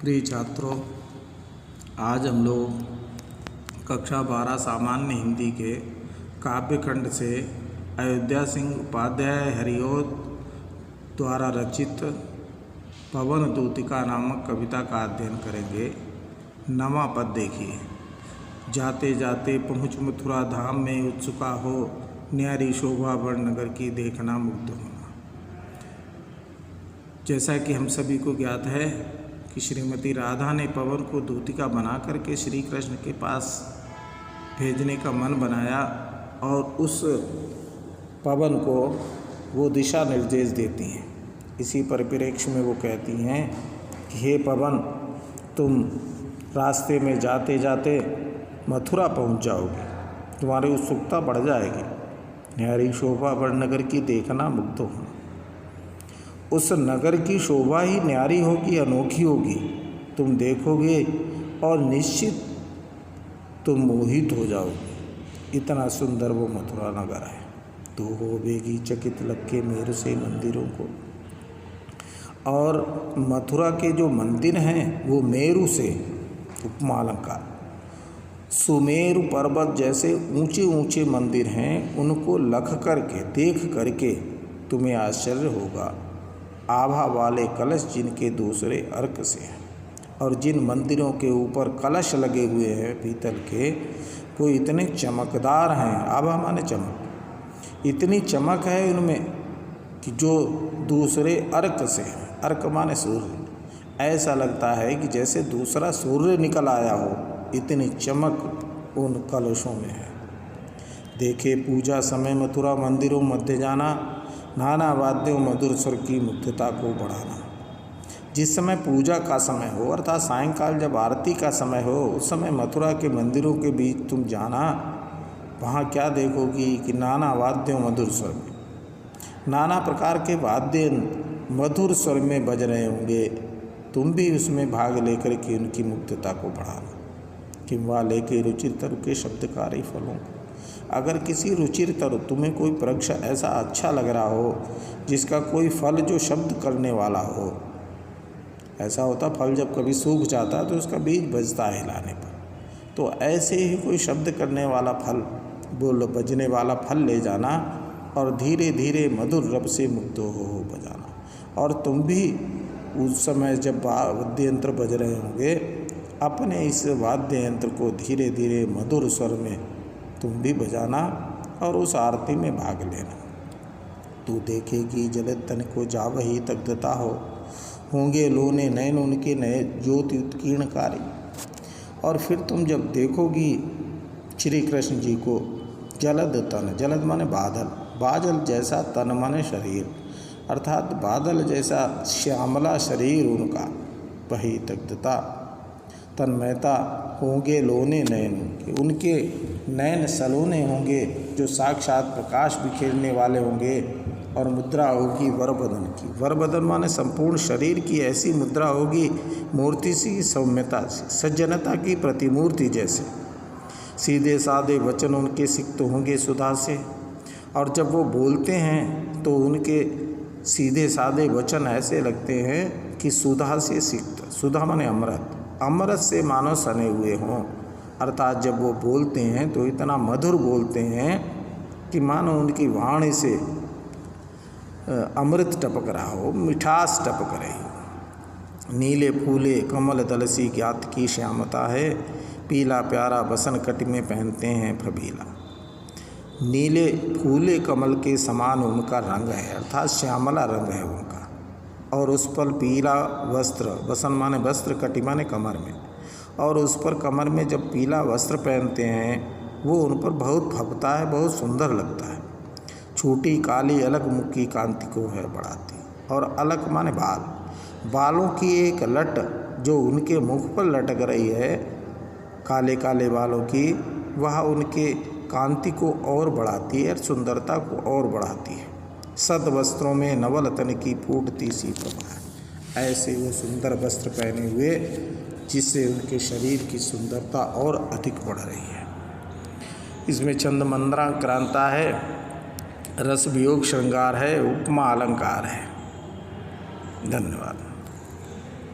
प्रिय छात्रों, आज हम लोग कक्षा 12 सामान्य हिंदी के काव्यखंड से अयोध्या सिंह उपाध्याय हरिओत द्वारा रचित पवन दूतिका नामक कविता का अध्ययन करेंगे। नवा पद देखिए। जाते जाते पहुँच मथुरा धाम में उत्सुका हो, न्यारी शोभा बड़नगर की देखना मुग्ध होना। जैसा कि हम सभी को ज्ञात है कि श्रीमती राधा ने पवन को दूतिका बना करके श्री कृष्ण के पास भेजने का मन बनाया और उस पवन को वो दिशा निर्देश देती हैं। इसी परिप्रेक्ष्य में वो कहती हैं कि हे पवन, तुम रास्ते में जाते जाते मथुरा पहुंच जाओगे, तुम्हारी उत्सुकता बढ़ जाएगी। न्यारी शोभा बड़नगर की देखना मुग्ध होना। उस नगर की शोभा ही न्यारी होगी, अनोखी होगी। तुम देखोगे और निश्चित तुम मोहित हो जाओगे। इतना सुंदर वो मथुरा नगर है। तो होवेगी चकित लग मेरु से मंदिरों को। और मथुरा के जो मंदिर हैं वो मेरु से, उपमा अलंकार, सुमेरु पर्वत जैसे ऊंचे ऊंचे मंदिर हैं, उनको लख करके देख करके तुम्हें आश्चर्य होगा। आभा वाले कलश जिनके दूसरे अर्क से हैं, और जिन मंदिरों के ऊपर कलश लगे हुए हैं पीतल के, वो इतने चमकदार हैं। आभा माने चमक, इतनी चमक है उनमें कि जो दूसरे अर्क से हैं। अर्क माने सूर्य। ऐसा लगता है कि जैसे दूसरा सूर्य निकल आया हो, इतनी चमक उन कलशों में है। देखे पूजा समय मथुरा मंदिरों मध्य जाना, नाना वाद्यों मधुर स्वर की मुग्धता को बढ़ाना। जिस समय पूजा का समय हो, अर्थात सायंकाल जब आरती का समय हो, उस समय मथुरा के मंदिरों के बीच तुम जाना। वहाँ क्या देखोगी कि नाना वाद्यों मधुर स्वर में, नाना प्रकार के वाद्य मधुर स्वर में बज रहे होंगे। तुम भी उसमें भाग लेकर के उनकी मुग्धता को बढ़ाना। किंवा लेके रुचिर तरु के शब्दकारी फलों को। अगर किसी रुचिर तरु, तुम्हें कोई वृक्ष ऐसा अच्छा लग रहा हो जिसका कोई फल जो शब्द करने वाला हो, ऐसा होता फल जब कभी सूख जाता है तो उसका बीज बजता है हिलाने पर, तो ऐसे ही कोई शब्द करने वाला फल, बोल बजने वाला फल ले जाना और धीरे धीरे मधुर रब से मुग्ध हो बजाना। और तुम भी उस समय जब वाद्य यंत्र बज रहे होंगे, अपने इस वाद्य यंत्र को धीरे धीरे मधुर स्वर में तुम भी बजाना और उस आरती में भाग लेना। तू देखेगी जलद तन को जावही तग्धता हो, होंगे लोने नयन उनके नए ज्योति उत्कीर्णकारी। और फिर तुम जब देखोगी श्री कृष्ण जी को, जलद तन, जलद माने बादल, बादल जैसा तन माने शरीर, अर्थात बादल जैसा श्यामला शरीर उनका, वही तग्धता तन्मयता। होंगे लोने नयन उनके नयन सलोने होंगे जो साक्षात प्रकाश बिखेरने वाले होंगे। और मुद्रा होगी वरबदन की, वरबदन माने संपूर्ण शरीर की ऐसी मुद्रा होगी, मूर्ति सी सौम्यता से, सज्जनता की प्रतिमूर्ति जैसे। सीधे साधे वचन उनके सिक्त होंगे सुधा से। और जब वो बोलते हैं तो उनके सीधे साधे वचन ऐसे लगते हैं कि सुधा से सिक्त, सुधा माने अमृत, अमृत से मानो सने हुए हों। अर्थात जब वो बोलते हैं तो इतना मधुर बोलते हैं कि मानो उनकी वाणी से अमृत टपक रहा हो, मिठास टपक रही हो। नीले फूले कमल दल सी ज्ञात की श्यामता है, पीला प्यारा बसन कट में पहनते हैं फबीला। नीले फूले कमल के समान उनका रंग है, अर्थात श्यामला रंग है उनका। और उस पर पीला वस्त्र, बसन माने वस्त्र, कटी माने कमर में, और उस पर कमर में जब पीला वस्त्र पहनते हैं वो उन पर बहुत फबता है, बहुत सुंदर लगता है। छोटी काली अलग मुख की कांति को है बढ़ाती। और अलग माने बाल, बालों की एक लट जो उनके मुख पर लटक रही है, काले काले बालों की, वह उनके कांति को और बढ़ाती है, सुंदरता को और बढ़ाती है। सद वस्त्रों में नवल तन की फूटती सी प्रभा। ऐसे वो सुंदर वस्त्र पहने हुए जिससे उनके शरीर की सुंदरता और अधिक बढ़ रही है। इसमें छंद मंत्रांक्रांता है, रस वियोग श्रृंगार है, उपमा अलंकार है। धन्यवाद।